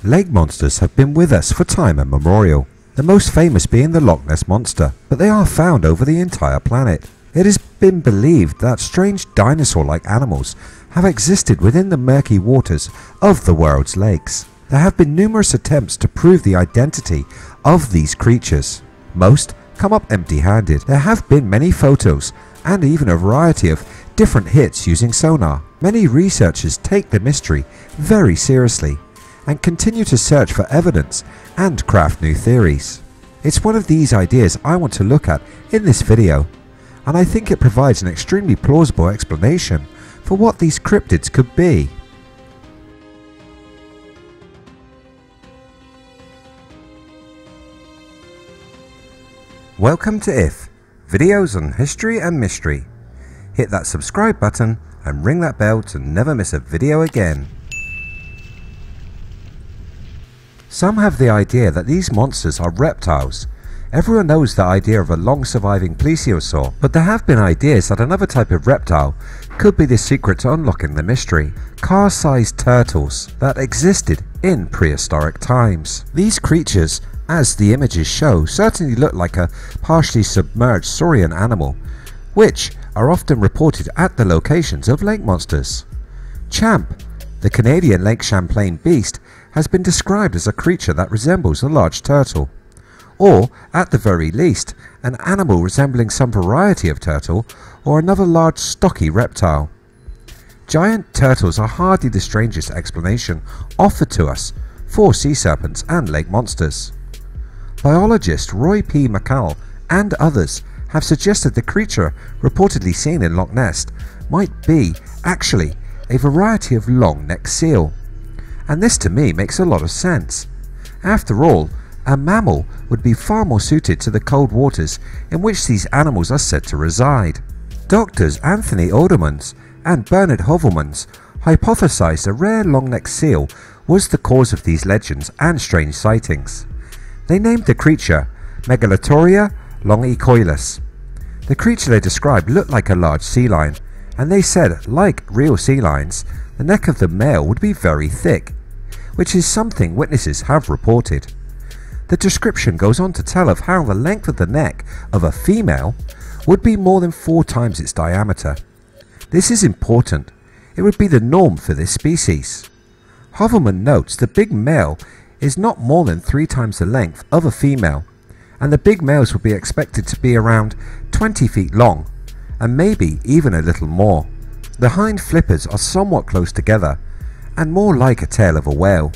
Lake monsters have been with us for time immemorial, the most famous being the Loch Ness monster, but they are found over the entire planet. It has been believed that strange dinosaur-like animals have existed within the murky waters of the world's lakes. There have been numerous attempts to prove the identity of these creatures. Most come up empty-handed. There have been many photos and even a variety of different hits using sonar. Many researchers take the mystery very seriously and continue to search for evidence and craft new theories. It's one of these ideas I want to look at in this video, and I think it provides an extremely plausible explanation for what these cryptids could be. Welcome to IF, videos on history and mystery. Hit that subscribe button and ring that bell to never miss a video again. Some have the idea that these monsters are reptiles. Everyone knows the idea of a long surviving plesiosaur, but there have been ideas that another type of reptile could be the secret to unlocking the mystery. Car-sized turtles that existed in prehistoric times. These creatures, as the images show, certainly look like a partially submerged saurian animal, which are often reported at the locations of lake monsters. Champ, the Canadian Lake Champlain beast, has been described as a creature that resembles a large turtle, or at the very least an animal resembling some variety of turtle or another large stocky reptile. Giant turtles are hardly the strangest explanation offered to us for sea serpents and lake monsters. Biologist Roy P. McCall and others have suggested the creature reportedly seen in Loch Ness might be actually a variety of long-necked seal. And this to me makes a lot of sense. After all, a mammal would be far more suited to the cold waters in which these animals are said to reside. Doctors Anthony Odermans and Bernard Hovelmans hypothesized a rare long-necked seal was the cause of these legends and strange sightings. They named the creature Megalotauria longicoilus. The creature they described looked like a large sea lion, and they said, like real sea lions, the neck of the male would be very thick, which is something witnesses have reported. The description goes on to tell of how the length of the neck of a female would be more than 4 times its diameter. This is important. It would be the norm for this species. Hovelman notes the big male is not more than 3 times the length of a female, and the big males would be expected to be around 20 feet long, and maybe even a little more. The hind flippers are somewhat close together, and more like a tail of a whale.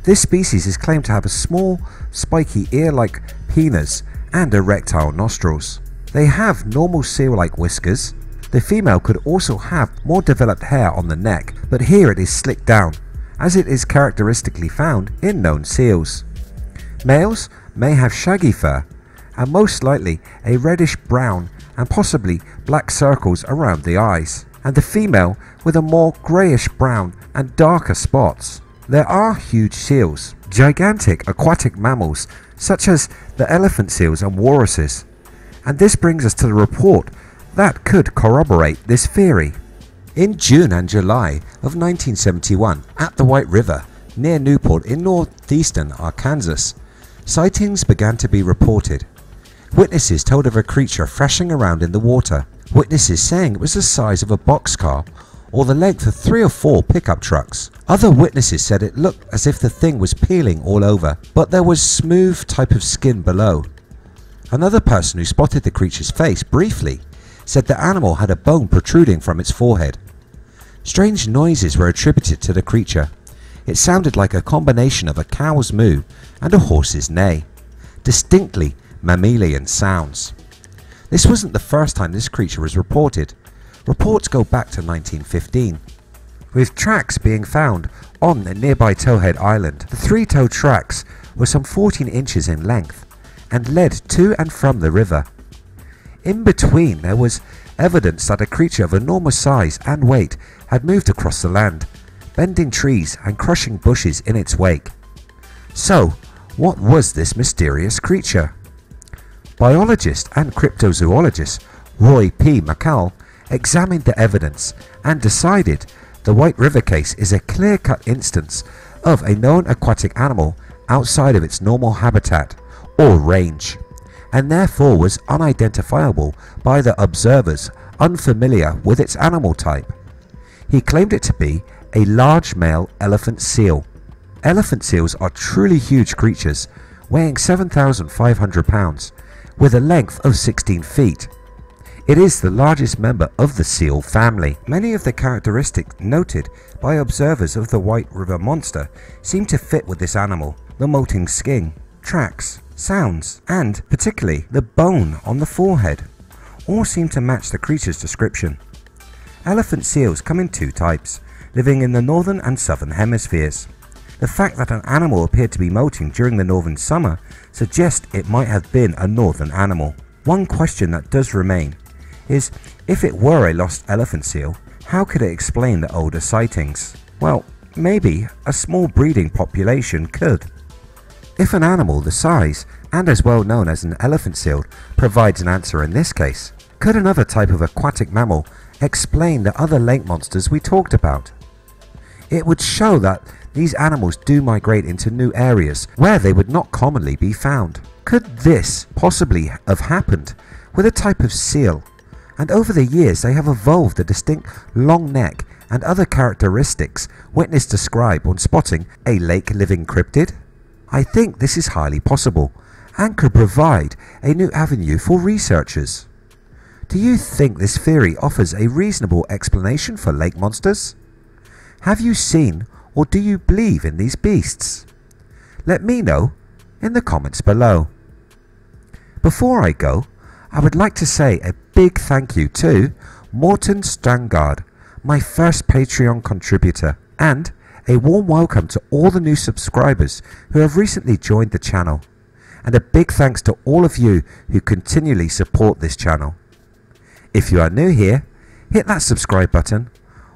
This species is claimed to have a small, spiky ear-like penis and erectile nostrils. They have normal seal-like whiskers. The female could also have more developed hair on the neck, but here it is slicked down, as it is characteristically found in known seals. Males may have shaggy fur, and most likely a reddish brown and possibly black circles around the eyes, and the female with a more greyish brown and darker spots. There are huge seals, gigantic aquatic mammals such as the elephant seals and walruses, and this brings us to the report that could corroborate this theory. In June and July of 1971 at the White River near Newport in northeastern Arkansas, sightings began to be reported. Witnesses told of a creature thrashing around in the water, witnesses saying it was the size of a boxcar or the length of 3 or 4 pickup trucks. Other witnesses said it looked as if the thing was peeling all over, but there was smooth type of skin below. Another person who spotted the creature's face briefly said the animal had a bone protruding from its forehead. Strange noises were attributed to the creature. It sounded like a combination of a cow's moo and a horse's neigh, distinctly mammalian sounds. This wasn't the first time this creature was reported. Reports go back to 1915, with tracks being found on a nearby Towhead Island. The 3-toe tracks were some 14 inches in length and led to and from the river. In between there was evidence that a creature of enormous size and weight had moved across the land, bending trees and crushing bushes in its wake. So, what was this mysterious creature? Biologist and cryptozoologist Roy P. McCall examined the evidence and decided the White River case is a clear-cut instance of a known aquatic animal outside of its normal habitat or range, and therefore was unidentifiable by the observers unfamiliar with its animal type. He claimed it to be a large male elephant seal. Elephant seals are truly huge creatures, weighing 7,500 pounds, with a length of 16 feet. It is the largest member of the seal family. Many of the characteristics noted by observers of the White River monster seem to fit with this animal. The molting skin, tracks, sounds, and particularly the bone on the forehead all seem to match the creature's description. Elephant seals come in two types, living in the northern and southern hemispheres. The fact that an animal appeared to be molting during the northern summer suggests it might have been a northern animal. One question that does remain is, if it were a lost elephant seal, how could it explain the older sightings? Well, maybe a small breeding population could. If an animal the size and as well known as an elephant seal provides an answer in this case, could another type of aquatic mammal explain the other lake monsters we talked about? It would show that these animals do migrate into new areas where they would not commonly be found. Could this possibly have happened with a type of seal, and over the years they have evolved a distinct long neck and other characteristics witnesses describe when spotting a lake-living cryptid? I think this is highly possible and could provide a new avenue for researchers. Do you think this theory offers a reasonable explanation for lake monsters? Have you seen or do you believe in these beasts? Let me know in the comments below. Before I go, I would like to say a big thank you to Morten Strangard, my first Patreon contributor, and a warm welcome to all the new subscribers who have recently joined the channel, and a big thanks to all of you who continually support this channel. If you are new here, hit that subscribe button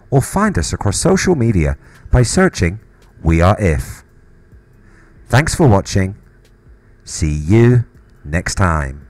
or find us across social media by searching We Are If. Thanks for watching. See you next time.